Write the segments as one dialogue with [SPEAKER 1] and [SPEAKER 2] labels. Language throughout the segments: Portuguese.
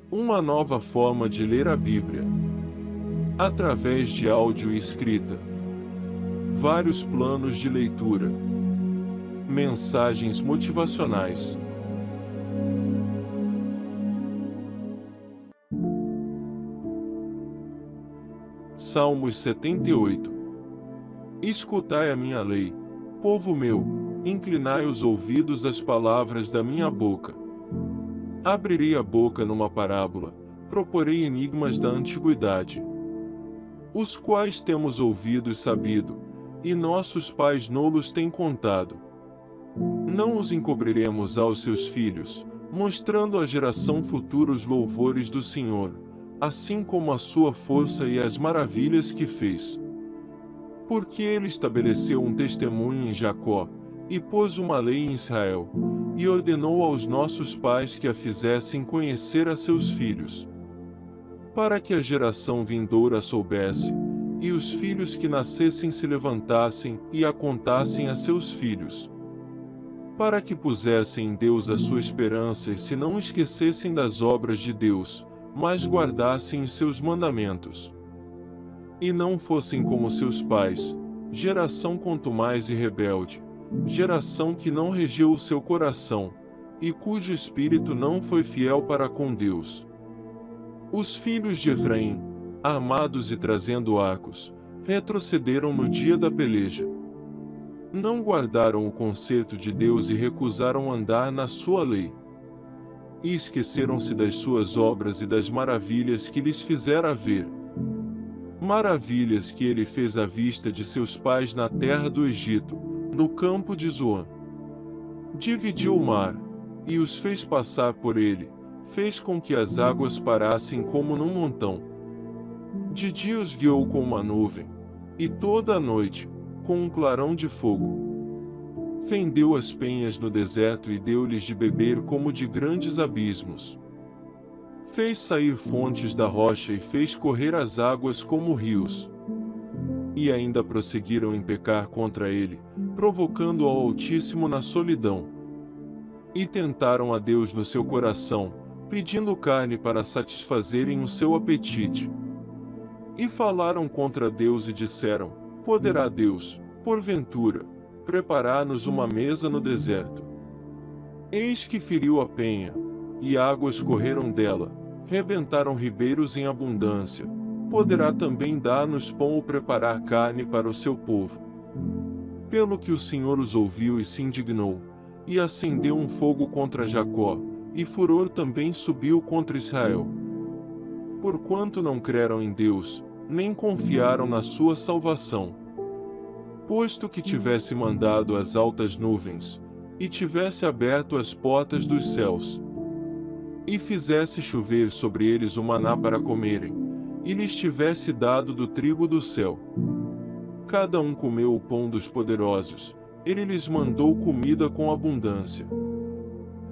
[SPEAKER 1] Uma nova forma de ler a Bíblia. Através de áudio e escrita. Vários planos de leitura. Mensagens motivacionais. Salmos 78. Escutai a minha lei, povo meu, inclinai os ouvidos às palavras da minha boca. Abrirei a boca numa parábola, proporei enigmas da antiguidade, os quais temos ouvido e sabido, e nossos pais nolos têm contado. Não os encobriremos aos seus filhos, mostrando à geração futura os louvores do Senhor, assim como a sua força e as maravilhas que fez. Porque ele estabeleceu um testemunho em Jacó, e pôs uma lei em Israel, e ordenou aos nossos pais que a fizessem conhecer a seus filhos, para que a geração vindoura soubesse, e os filhos que nascessem se levantassem e a contassem a seus filhos, para que pusessem em Deus a sua esperança e se não esquecessem das obras de Deus, mas guardassem os seus mandamentos. E não fossem como seus pais, geração contumaz e rebelde, geração que não regeu o seu coração, e cujo espírito não foi fiel para com Deus. Os filhos de Efraim, armados e trazendo arcos, retrocederam no dia da peleja. Não guardaram o concerto de Deus e recusaram andar na sua lei. E esqueceram-se das suas obras e das maravilhas que lhes fizera ver. Maravilhas que ele fez à vista de seus pais na terra do Egito, no campo de Zoan. Dividiu o mar, e os fez passar por ele, fez com que as águas parassem como num montão. De dia os guiou com uma nuvem, e toda a noite, com um clarão de fogo. Fendeu as penhas no deserto e deu-lhes de beber como de grandes abismos. Fez sair fontes da rocha e fez correr as águas como rios. E ainda prosseguiram em pecar contra ele, provocando ao Altíssimo na solidão. E tentaram a Deus no seu coração, pedindo carne para satisfazerem o seu apetite. E falaram contra Deus e disseram: Poderá Deus, porventura, preparar-nos uma mesa no deserto? Eis que feriu a penha, e águas correram dela, rebentaram ribeiros em abundância. Poderá também dar-nos pão ou preparar carne para o seu povo. Pelo que o Senhor os ouviu e se indignou, e acendeu um fogo contra Jacó, e furor também subiu contra Israel. Porquanto não creram em Deus, nem confiaram na sua salvação. Posto que tivesse mandado as altas nuvens, e tivesse aberto as portas dos céus, e fizesse chover sobre eles o maná para comerem, e lhes tivesse dado do trigo do céu. Cada um comeu o pão dos poderosos, ele lhes mandou comida com abundância.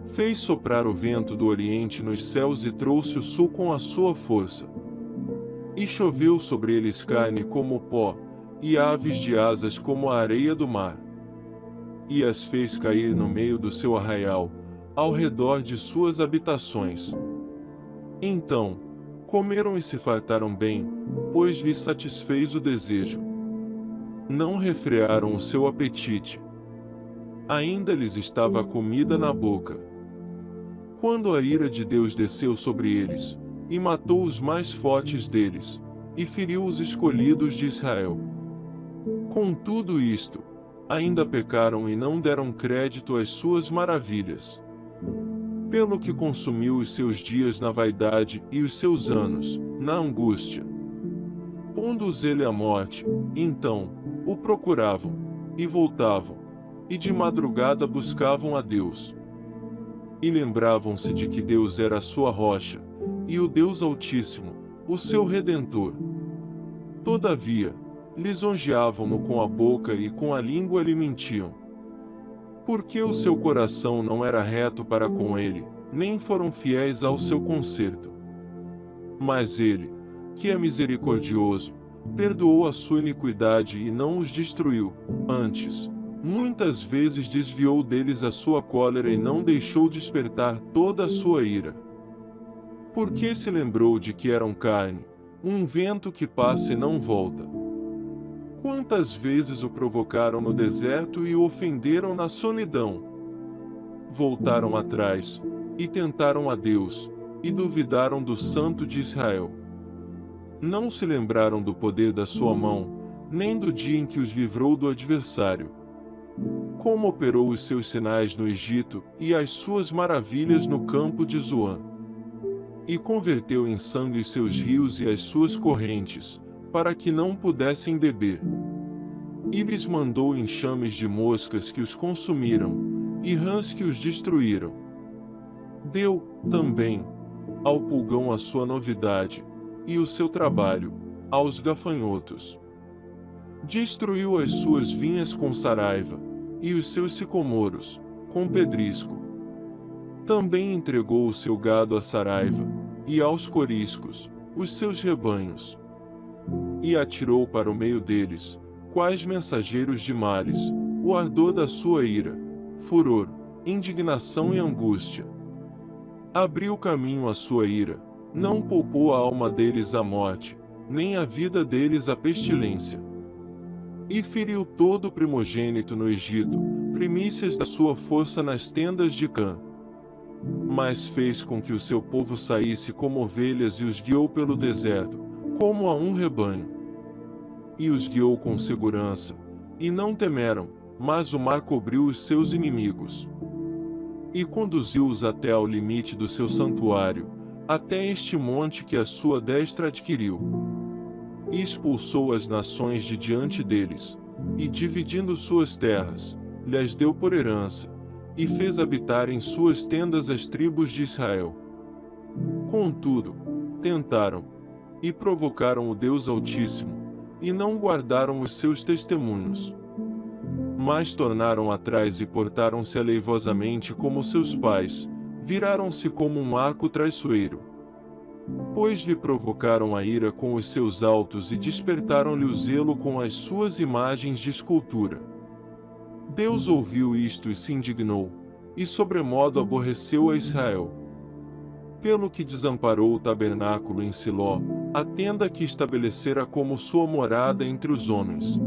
[SPEAKER 1] Fez soprar o vento do oriente nos céus e trouxe o sul com a sua força. E choveu sobre eles carne como o pó, e aves de asas como a areia do mar. E as fez cair no meio do seu arraial, ao redor de suas habitações. Então, comeram e se fartaram bem, pois lhes satisfez o desejo. Não refrearam o seu apetite. Ainda lhes estava a comida na boca. Quando a ira de Deus desceu sobre eles, e matou os mais fortes deles, e feriu os escolhidos de Israel. Com tudo isto, ainda pecaram e não deram crédito às suas maravilhas. Pelo que consumiu os seus dias na vaidade e os seus anos, na angústia. Pondo-os ele à morte, então, o procuravam, e voltavam, e de madrugada buscavam a Deus. E lembravam-se de que Deus era a sua rocha, e o Deus Altíssimo, o seu Redentor. Todavia, lisonjeavam-no com a boca e com a língua lhe mentiam. Porque o seu coração não era reto para com ele, nem foram fiéis ao seu concerto. Mas ele, que é misericordioso, perdoou a sua iniquidade e não os destruiu. Antes, muitas vezes desviou deles a sua cólera e não deixou despertar toda a sua ira. Porque se lembrou de que eram carne, um vento que passa e não volta. Quantas vezes o provocaram no deserto e o ofenderam na solidão? Voltaram atrás, e tentaram a Deus, e duvidaram do Santo de Israel. Não se lembraram do poder da sua mão, nem do dia em que os livrou do adversário. Como operou os seus sinais no Egito, e as suas maravilhas no campo de Zoan. E converteu em sangue os seus rios e as suas correntes, para que não pudessem beber. E lhes mandou enxames de moscas que os consumiram, e rãs que os destruíram. Deu, também, ao pulgão a sua novidade, e o seu trabalho, aos gafanhotos. Destruiu as suas vinhas com saraiva, e os seus sicomoros, com pedrisco. Também entregou o seu gado à saraiva, e aos coriscos, os seus rebanhos. E atirou para o meio deles, quais mensageiros de mares, o ardor da sua ira, furor, indignação e angústia. Abriu caminho à sua ira, não poupou a alma deles à morte, nem a vida deles à pestilência. E feriu todo o primogênito no Egito, primícias da sua força nas tendas de Cã. Mas fez com que o seu povo saísse como ovelhas e os guiou pelo deserto, como a um rebanho. E os guiou com segurança, e não temeram, mas o mar cobriu os seus inimigos. E conduziu-os até ao limite do seu santuário, até este monte que a sua destra adquiriu. E expulsou as nações de diante deles, e dividindo suas terras, lhes deu por herança, e fez habitar em suas tendas as tribos de Israel. Contudo, tentaram, e provocaram o Deus Altíssimo, e não guardaram os seus testemunhos. Mas tornaram atrás e portaram-se aleivosamente como seus pais, viraram-se como um arco traiçoeiro. Pois lhe provocaram a ira com os seus altos e despertaram-lhe o zelo com as suas imagens de escultura. Deus ouviu isto e se indignou, e sobremodo aborreceu a Israel. Pelo que desamparou o tabernáculo em Siló, a tenda que estabelecera como sua morada entre os homens.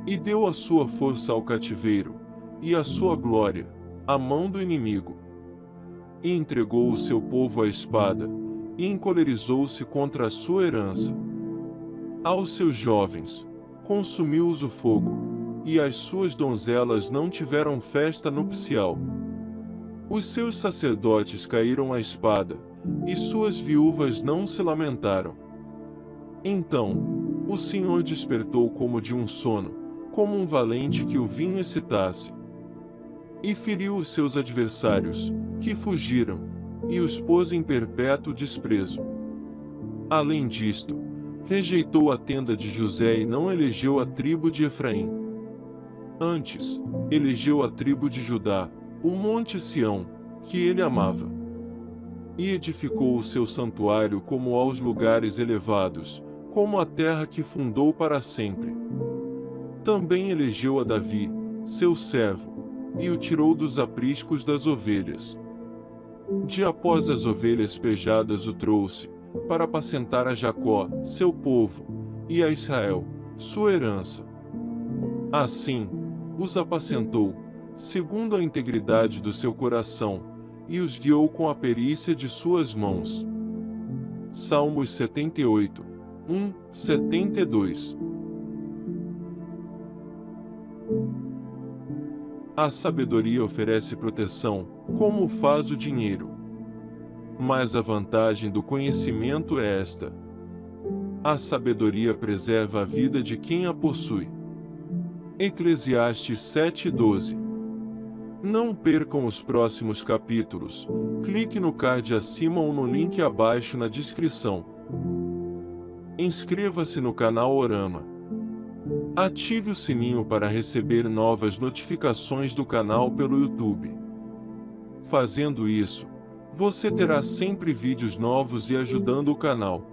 [SPEAKER 1] E deu a sua força ao cativeiro, e a sua glória, à mão do inimigo. E entregou o seu povo à espada, e encolerizou-se contra a sua herança. Aos seus jovens, consumiu-os o fogo, e as suas donzelas não tiveram festa nupcial. Os seus sacerdotes caíram à espada, e suas viúvas não se lamentaram. Então, o Senhor despertou como de um sono, como um valente que o vinho excitasse. E feriu os seus adversários, que fugiram, e os pôs em perpétuo desprezo. Além disto, rejeitou a tenda de José e não elegeu a tribo de Efraim. Antes, elegeu a tribo de Judá, o monte Sião, que ele amava. E edificou o seu santuário como aos lugares elevados, como a terra que fundou para sempre. Também elegeu a Davi, seu servo, e o tirou dos apriscos das ovelhas. De após as ovelhas pejadas o trouxe, para apacentar a Jacó, seu povo, e a Israel, sua herança. Assim, os apacentou, segundo a integridade do seu coração, e os guiou com a perícia de suas mãos. Salmos 78, 72. A sabedoria oferece proteção, como faz o dinheiro. Mas a vantagem do conhecimento é esta: a sabedoria preserva a vida de quem a possui. Eclesiastes 7:12. Não percam os próximos capítulos, clique no card acima ou no link abaixo na descrição. Inscreva-se no canal Orama. Ative o sininho para receber novas notificações do canal pelo YouTube. Fazendo isso, você terá sempre vídeos novos e ajudando o canal.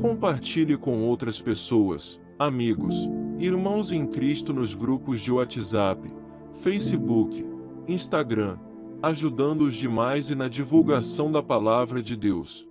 [SPEAKER 1] Compartilhe com outras pessoas, amigos, irmãos em Cristo nos grupos de WhatsApp, Facebook, Instagram, ajudando os demais e na divulgação da palavra de Deus.